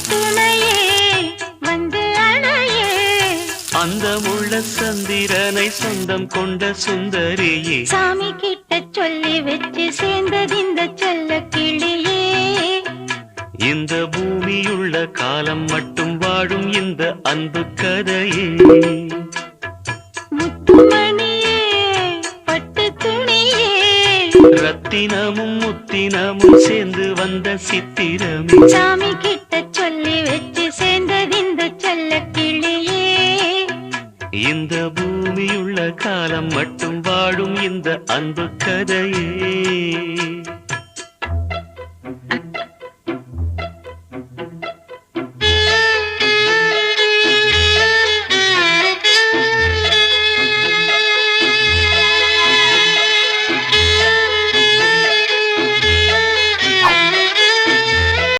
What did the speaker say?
துணையே வந்து அணையே அந்த முள்ள சந்திரனை சொந்தம் கொண்ட சுந்தரியே சாமி கிட்ட சொல்லி வச்சு சேர்ந்தது இந்த செல்ல கிளியே இந்த பூமியுள்ள காலம் மட்டும் வாழும் இந்த அன்பு கதையே முத்துமணியே பட்டு துணியே ரத்தினமும் முத்தினமும் சேர்ந்து வந்த சித்திரமே சாமி கிட்ட சொல்லி வச்சு சேர்ந்தது இந்த செல்ல கிளியே இந்த பூமியுள்ள காலம் மட்டும் வாழும் இந்த அன்பு கதையே